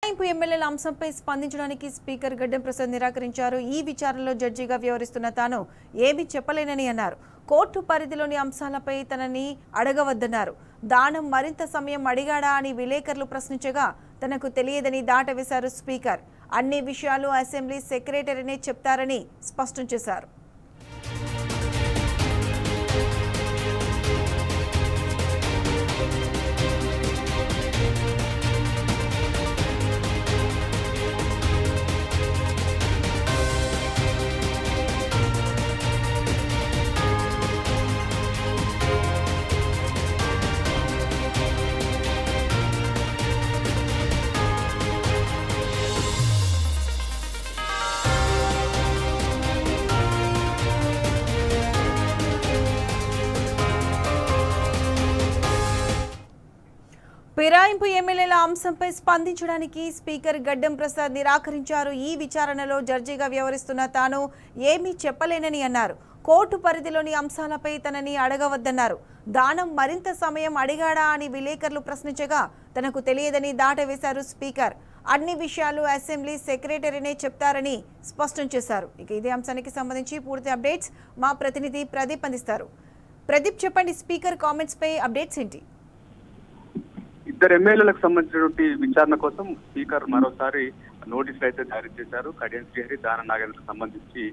ఎమ్మెల్యేల అంశంపై స్పందించడానికి స్పీకర్ గడ్డం ప్రసాద్ నిరాకరించారు. ఈ విచారణలో జడ్జిగా వ్యవహరిస్తున్న తాను ఏమీ చెప్పలేనని అన్నారు. కోర్టు పరిధిలోని అంశాలపై తనని అడగవద్దన్నారు. దానం మరింత సమయం అడిగాడా అని విలేకరులు ప్రశ్నించగా తనకు తెలియదని దాటవేశారు స్పీకర్. అన్ని విషయాలు అసెంబ్లీ సెక్రటరీనే చెప్తారని స్పష్టం చేశారు. ఫిరాయింపు ఎమ్మెల్యేల అంశంపై స్పందించడానికి స్పీకర్ గడ్డం ప్రసాద్ నిరాకరించారు. ఈ విచారణలో జడ్జిగా వ్యవహరిస్తున్న తాను ఏమీ చెప్పలేనని అన్నారు. కోర్టు పరిధిలోని అంశాలపై తనని అడగవద్దన్నారు. దానం మరింత సమయం అడిగాడా అని విలేకరులు ప్రశ్నించగా తనకు తెలియదని దాటవేశారు స్పీకర్. అన్ని విషయాలు అసెంబ్లీ సెక్రటరీనే చెప్తారని స్పష్టం చేశారు. ఇక ఇదే అంశానికి సంబంధించి పూర్తి అప్డేట్స్ మా ప్రతినిధి ప్రదీప్ అందిస్తారు. ప్రదీప్, చెప్పండి, స్పీకర్ కామెంట్స్ పై అప్డేట్స్ ఏంటి? ఇద్దరు ఎమ్మెల్యేలకు సంబంధించినటువంటి విచారణ కోసం స్పీకర్ మరోసారి నోటీసులు అయితే జారీ చేశారు. కడియం శ్రీహరి, దానం నాగేంద్ర సంబంధించి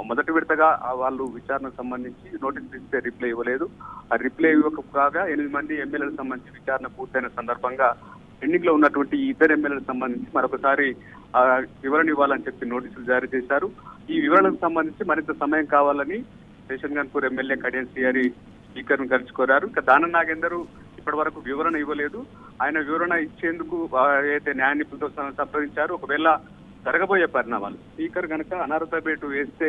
మొదటి విడతగా వాళ్ళు విచారణకు సంబంధించి నోటీసులు ఇస్తే రిప్లై ఇవ్వలేదు. ఆ రిప్లై ఇవ్వకపోగా 8 మంది ఎమ్మెల్యేలకు సంబంధించి విచారణ పూర్తయిన సందర్భంగా పెండింగ్ లో ఉన్నటువంటి ఈ ఇద్దరు ఎమ్మెల్యేలకు సంబంధించి మరొకసారి వివరణ ఇవ్వాలని చెప్పి నోటీసులు జారీ చేశారు. ఈ వివరణకు సంబంధించి మరింత సమయం కావాలని శేషన్ గన్పూర్ ఎమ్మెల్యే కడియం శ్రీహరి స్పీకర్ ను కలిసి కోరారు. ఇక దానం నాగేందర్ ఇప్పటి వరకు వివరణ ఇవ్వలేదు. ఆయన వివరణ ఇచ్చేందుకు అయితే న్యాయ నిపుణులతో సంప్రదించారు. ఒకవేళ జరగబోయే పరిణామాలు స్పీకర్ కనుక అనర్హత వేటు వేస్తే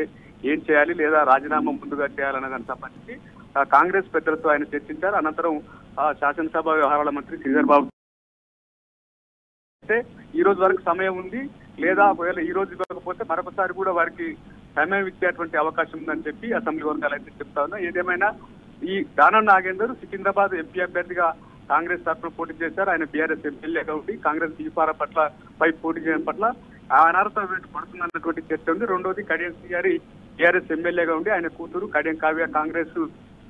ఏం చేయాలి, లేదా రాజీనామా ముందుగా చేయాలన్న దానికి సంబంధించి కాంగ్రెస్ పెద్దలతో ఆయన చర్చించారు. అనంతరం శాసనసభ వ్యవహారాల మంత్రి శ్రీధర్ బాబు అయితే ఈ రోజు వరకు సమయం ఉంది, లేదా ఒకవేళ ఈ రోజు ఇవ్వకపోతే మరొకసారి కూడా వారికి సమయం ఇచ్చేటువంటి అవకాశం ఉందని చెప్పి అసెంబ్లీ వర్గాలు అయితే చెప్తా ఉన్నా. ఏదేమైనా ఈ దానం నాగేందర్ సికింద్రాబాద్ ఎంపీ అభ్యర్థిగా కాంగ్రెస్ తరఫున పోటీ చేశారు. ఆయన బీఆర్ఎస్ ఎమ్మెల్యేగా ఉండి కాంగ్రెస్ బీఫారా పై పోటీ చేయడం పట్ల అనర్హత వేటు పడుతున్నటువంటి చర్చ ఉంది. రెండోది కడియం శ్రీహరి బీఆర్ఎస్ ఎమ్మెల్యేగా ఉండి ఆయన కూతురు కడియం కావ్య కాంగ్రెస్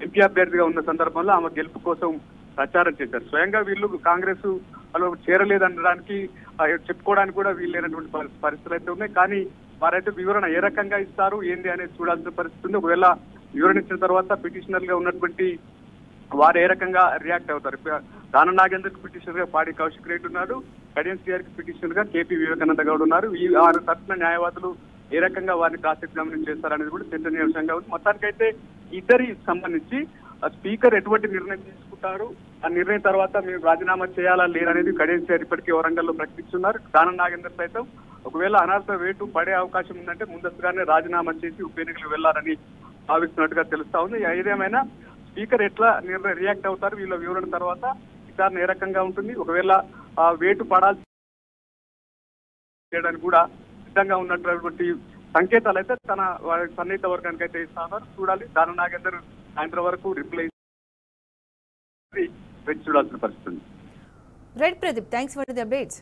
ఎంపీ అభ్యర్థిగా ఉన్న సందర్భంలో ఆమె గెలుపు కోసం ప్రచారం చేశారు. స్వయంగా వీళ్ళు కాంగ్రెస్ వాళ్ళు చేరలేదనడానికి చెప్పుకోవడానికి కూడా వీళ్ళైనటువంటి పరిస్థితులు అయితే ఉన్నాయి. కానీ వారైతే వివరణ ఏ రకంగా ఇస్తారు ఏంది అనేది చూడాల్సిన పరిస్థితి ఉంది. ఒకవేళ వివరణ ఇచ్చిన తర్వాత పిటిషనర్ గా ఉన్నటువంటి వారు ఏ రకంగా రియాక్ట్ అవుతారు. దానం నాగేందర్ పిటిషనర్ గా పాడి కౌశిక్ రెడ్డి ఉన్నారు, కడియం శ్రీహరికి పిటిషనర్ గా కేపీ వివేకానంద గౌడ్ ఉన్నారు. ఈ 6 తరఫున న్యాయవాదులు ఏ రకంగా వారిని క్రాస్ ఎగ్జామినేషన్ చేస్తారనేది కూడా చర్చనీయాంశంగా ఉంది. మొత్తానికైతే ఇద్దరి సంబంధించి స్పీకర్ ఎటువంటి నిర్ణయం తీసుకుంటారు, ఆ నిర్ణయం తర్వాత మీరు రాజీనామా చేయాలా లేదనేది కడియం శ్రీహరి ఇప్పటికే వరంగల్లో ప్రకటిస్తున్నారు. దానం నాగేందర్ సైతం ఒకవేళ అనర్హత వేటు పడే అవకాశం ఉందంటే ముందస్తుగానే రాజీనామా చేసి ఉప ఎన్నికలు వెళ్లాలని భావిస్తున్నట్టుగా తెలుస్తా ఉంది. ఏదేమైనా స్పీకర్ ఎట్లా రియాక్ట్ అవుతారు, వీళ్ళ వివరణ తర్వాత విచారణ ఏ రకంగా ఉంటుంది, ఒకవేళ వేటు పడాల్సి చేయడానికి కూడా సిద్ధంగా ఉన్నటువంటి సంకేతాలు అయితే తన సన్నిహిత వర్గానికి అయితే ఇస్తా ఉన్నారు. చూడాలి, దానం నాగేందర్ సాయంత్రం వరకు రిప్లై వేచి చూడాల్సిన పరిస్థితి. Right Pradeep, thanks for the updates.